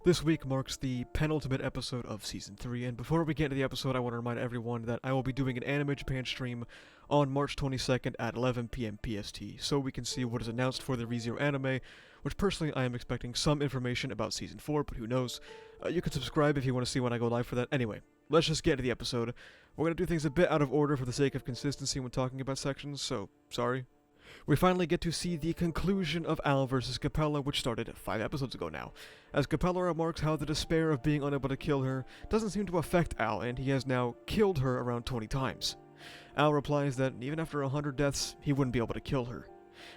This week marks the penultimate episode of Season 3, and before we get into the episode, I want to remind everyone that I will be doing an Anime Japan stream on March 22nd at 11 p.m. PST, so we can see what is announced for the ReZero anime, which personally I am expecting some information about Season 4, but who knows. You can subscribe if you want to see when I go live for that. Anyway, let's just get to the episode. We're going to do things a bit out of order for the sake of consistency when talking about sections, so sorry. We finally get to see the conclusion of Al vs. Capella, which started 5 episodes ago now, as Capella remarks how the despair of being unable to kill her doesn't seem to affect Al, and he has now killed her around 20 times. Al replies that even after 100 deaths, he wouldn't be able to kill her,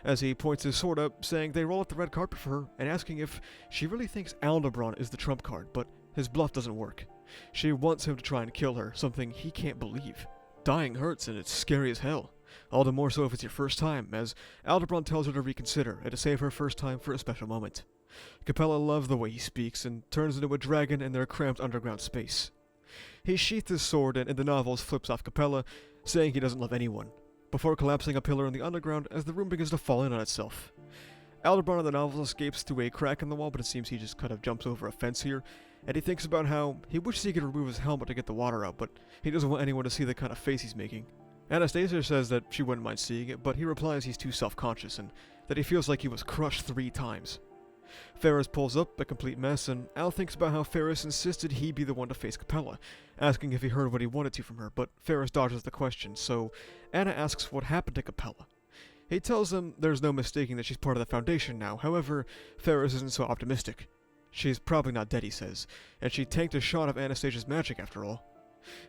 as he points his sword up, saying they roll out the red carpet for her, and asking if she really thinks Aldebaran is the trump card, but his bluff doesn't work. She wants him to try and kill her, something he can't believe. Dying hurts, and it's scary as hell. All the more so if it's your first time, as Aldebaran tells her to reconsider and to save her first time for a special moment. Capella loves the way he speaks and turns into a dragon in their cramped underground space. He sheathed his sword and in the novels flips off Capella, saying he doesn't love anyone, before collapsing a pillar in the underground as the room begins to fall in on itself. Aldebaran in the novels escapes through a crack in the wall, but it seems he just kind of jumps over a fence here, and he thinks about how he wishes he could remove his helmet to get the water out, but he doesn't want anyone to see the kind of face he's making. Anastasia says that she wouldn't mind seeing it, but he replies he's too self-conscious and that he feels like he was crushed 3 times. Ferris pulls up, a complete mess, and Al thinks about how Ferris insisted he be the one to face Capella, asking if he heard what he wanted to from her, but Ferris dodges the question, so Anna asks what happened to Capella. He tells them there's no mistaking that she's part of the Foundation now, however, Ferris isn't so optimistic. She's probably not dead, he says, and she tanked a shot of Anastasia's magic after all.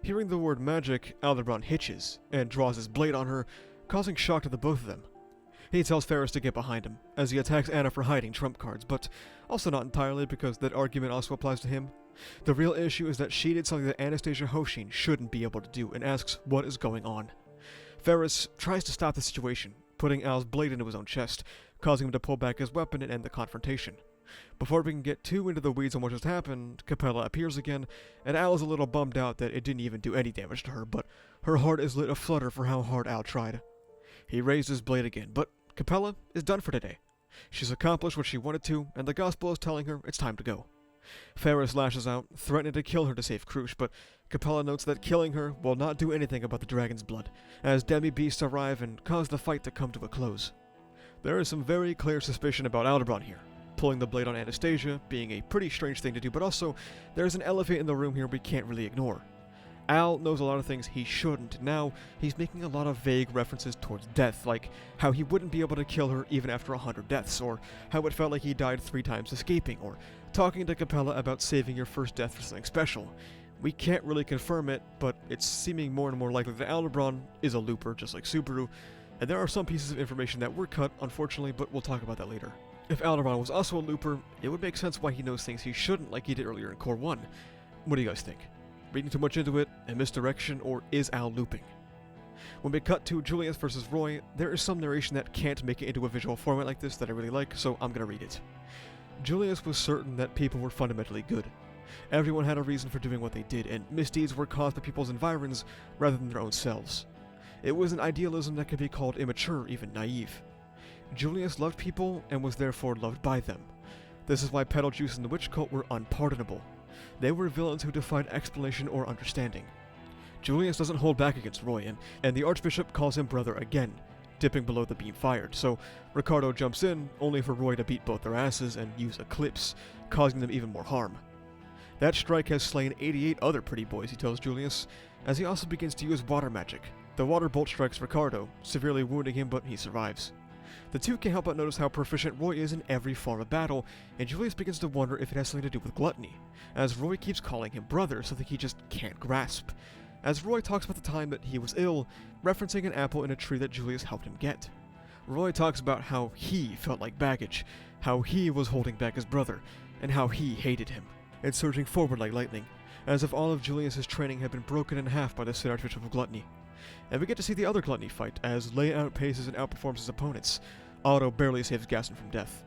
Hearing the word magic, Aldebaran hitches, and draws his blade on her, causing shock to the both of them. He tells Ferris to get behind him, as he attacks Anna for hiding trump cards, but also not entirely because that argument also applies to him. The real issue is that she did something that Anastasia Hoshin shouldn't be able to do, and asks what is going on. Ferris tries to stop the situation, putting Al's blade into his own chest, causing him to pull back his weapon and end the confrontation. Before we can get too into the weeds on what just happened, Capella appears again, and Al is a little bummed out that it didn't even do any damage to her, but her heart is lit aflutter for how hard Al tried. He raised his blade again, but Capella is done for today. She's accomplished what she wanted to, and the gospel is telling her it's time to go. Ferris lashes out, threatening to kill her to save Krush, but Capella notes that killing her will not do anything about the dragon's blood, as demi-beasts arrive and cause the fight to come to a close. There is some very clear suspicion about Aldebaran here, pulling the blade on Anastasia being a pretty strange thing to do, but also there's an elephant in the room here we can't really ignore. Al knows a lot of things he shouldn't. Now he's making a lot of vague references towards death, like how he wouldn't be able to kill her even after 100 deaths, or how it felt like he died 3 times escaping, or talking to Capella about saving your first death for something special. We can't really confirm it, but it's seeming more and more likely that Aldebaran is a looper, just like Subaru, and there are some pieces of information that were cut, unfortunately, but we'll talk about that later. If Aldebaran was also a looper, it would make sense why he knows things he shouldn't, like he did earlier in Core 1. What do you guys think? Reading too much into it, a misdirection, or is Al looping? When we cut to Julius versus Roy, there is some narration that can't make it into a visual format like this that I really like, so I'm gonna read it. Julius was certain that people were fundamentally good. Everyone had a reason for doing what they did, and misdeeds were caused by people's environs rather than their own selves. It was an idealism that could be called immature, even naive. Julius loved people and was therefore loved by them. This is why Betelgeuse and the witch cult were unpardonable. They were villains who defied explanation or understanding. Julius doesn't hold back against Roy, and the Archbishop calls him brother again, dipping below the beam fired, so Ricardo jumps in, only for Roy to beat both their asses and use Eclipse, causing them even more harm. That strike has slain 88 other pretty boys, he tells Julius, as he also begins to use water magic. The water bolt strikes Ricardo, severely wounding him, but he survives. The two can't help but notice how proficient Roy is in every form of battle, and Julius begins to wonder if it has something to do with gluttony, as Roy keeps calling him brother, something he just can't grasp. As Roy talks about the time that he was ill, referencing an apple in a tree that Julius helped him get. Roy talks about how he felt like baggage, how he was holding back his brother, and how he hated him, and surging forward like lightning, as if all of Julius's training had been broken in half by the Sid Archbishop of Gluttony. And we get to see the other gluttony fight, as Lei outpaces and outperforms his opponents. Otto barely saves Gaston from death.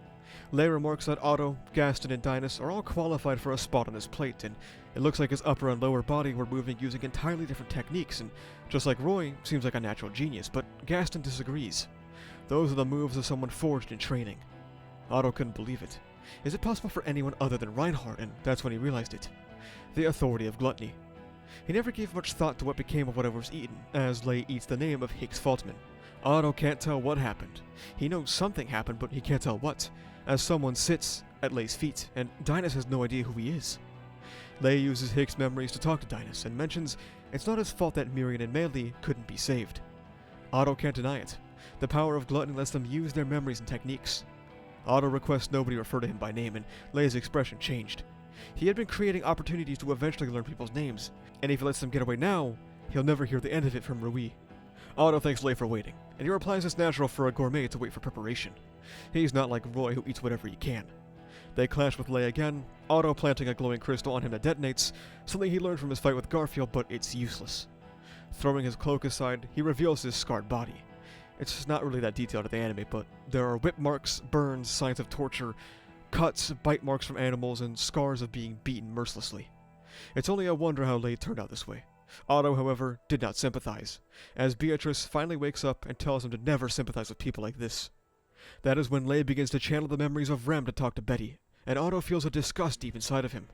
Lei remarks that Otto, Gaston, and Dinas are all qualified for a spot on his plate, and it looks like his upper and lower body were moving using entirely different techniques, and just like Roy, seems like a natural genius, but Gaston disagrees. Those are the moves of someone forged in training. Otto couldn't believe it. Is it possible for anyone other than Reinhardt? And that's when he realized it. The authority of gluttony. He never gave much thought to what became of whatever was eaten, as Lei eats the name of Higgs Faltman. Otto can't tell what happened. He knows something happened, but he can't tell what, as someone sits at Lei's feet, and Dinas has no idea who he is. Lei uses Higgs' memories to talk to Dinas, and mentions it's not his fault that Mirian and Meili couldn't be saved. Otto can't deny it. The power of gluttony lets them use their memories and techniques. Otto requests nobody refer to him by name, and Lei's expression changed. He had been creating opportunities to eventually learn people's names, and if he lets them get away now, he'll never hear the end of it from Rui. Otto thanks Lei for waiting, and he replies it's natural for a gourmet to wait for preparation. He's not like Roy, who eats whatever he can. They clash with Lei again, Otto planting a glowing crystal on him that detonates, something he learned from his fight with Garfield, but it's useless. Throwing his cloak aside, he reveals his scarred body. It's not really that detailed in the anime, but there are whip marks, burns, signs of torture, cuts, bite marks from animals, and scars of being beaten mercilessly. It's only a wonder how Lei turned out this way. Otto, however, did not sympathize, as Beatrice finally wakes up and tells him to never sympathize with people like this. That is when Lei begins to channel the memories of Rem to talk to Betty, and Otto feels a disgust deep inside of him.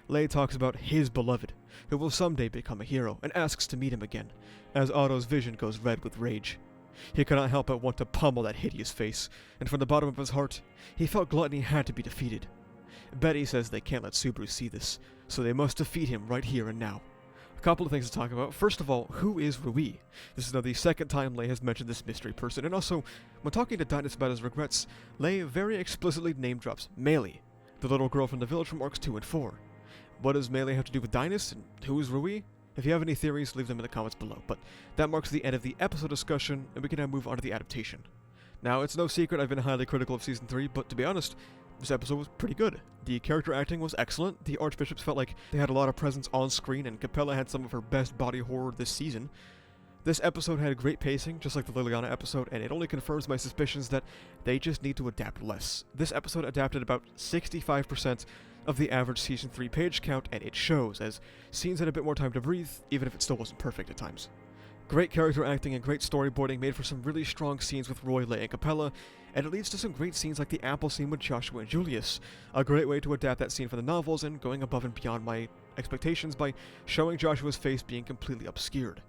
Lei talks about his beloved, who will someday become a hero, and asks to meet him again, as Otto's vision goes red with rage. He cannot help but want to pummel that hideous face, and from the bottom of his heart, he felt gluttony had to be defeated. Betty says they can't let Subaru see this, so they must defeat him right here and now. A couple of things to talk about. First of all, who is Rui? This is now the second time Lei has mentioned this mystery person, and also, when talking to Dinas about his regrets, Lei very explicitly name-drops Meili, the little girl from the village from Arcs 2 and 4. What does Meili have to do with Dinas, and who is Rui? If you have any theories, leave them in the comments below, but that marks the end of the episode discussion, and we can now move on to the adaptation. Now, it's no secret I've been highly critical of Season 3, but to be honest, this episode was pretty good. The character acting was excellent, the archbishops felt like they had a lot of presence on screen, and Capella had some of her best body horror this season. This episode had great pacing, just like the Liliana episode, and it only confirms my suspicions that they just need to adapt less. This episode adapted about 65% of the average Season 3 page count, and it shows, as scenes had a bit more time to breathe, even if it still wasn't perfect at times. Great character acting and great storyboarding made for some really strong scenes with Roy, Lei, and Capella, and it leads to some great scenes like the apple scene with Joshua and Julius, a great way to adapt that scene from the novels and going above and beyond my expectations by showing Joshua's face being completely obscured.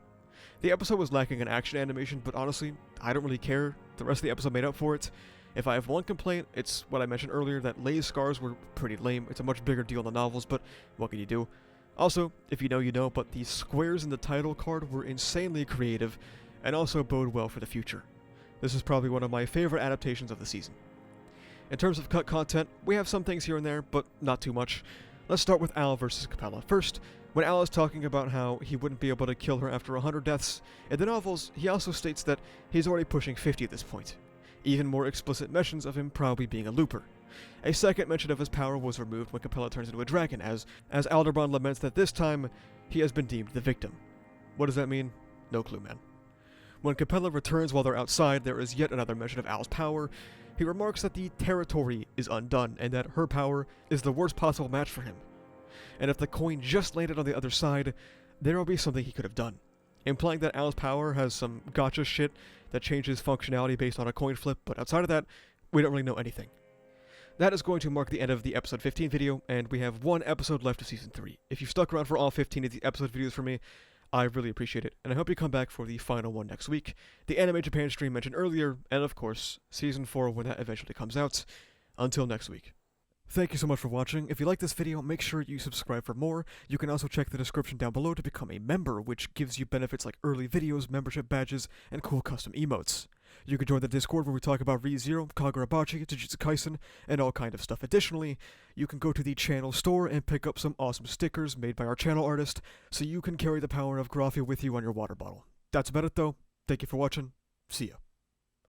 The episode was lacking in action animation, but honestly, I don't really care. The rest of the episode made up for it. If I have one complaint, it's what I mentioned earlier, that Lei's scars were pretty lame. It's a much bigger deal in the novels, but what can you do? Also, if you know, you know, but the squares in the title card were insanely creative, and also bode well for the future. This is probably one of my favorite adaptations of the season. In terms of cut content, we have some things here and there, but not too much. Let's start with Al versus Capella. First, when Al is talking about how he wouldn't be able to kill her after 100 deaths, in the novels, he also states that he's already pushing 50 at this point. Even more explicit mentions of him probably being a looper. A second mention of his power was removed when Capella turns into a dragon, as Aldebaran laments that this time, he has been deemed the victim. What does that mean? No clue, man. When Capella returns while they're outside, there is yet another mention of Al's power. He remarks that the territory is undone, and that her power is the worst possible match for him. And if the coin just landed on the other side, there will be something he could have done, implying that Al's power has some gotcha shit that changes functionality based on a coin flip, but outside of that, we don't really know anything. That is going to mark the end of the episode 15 video, and we have one episode left of Season 3. If you've stuck around for all 15 of the episode videos for me, I really appreciate it, and I hope you come back for the final one next week, the Anime Japan stream mentioned earlier, and of course, Season 4 when that eventually comes out. Until next week. Thank you so much for watching. If you like this video, make sure you subscribe for more. You can also check the description down below to become a member, which gives you benefits like early videos, membership badges, and cool custom emotes. You can join the Discord where we talk about ReZero, Kagurabachi, Jujutsu Kaisen, and all kind of stuff. Additionally, you can go to the channel store and pick up some awesome stickers made by our channel artist, so you can carry the power of Graphia with you on your water bottle. That's about it though. Thank you for watching. See ya.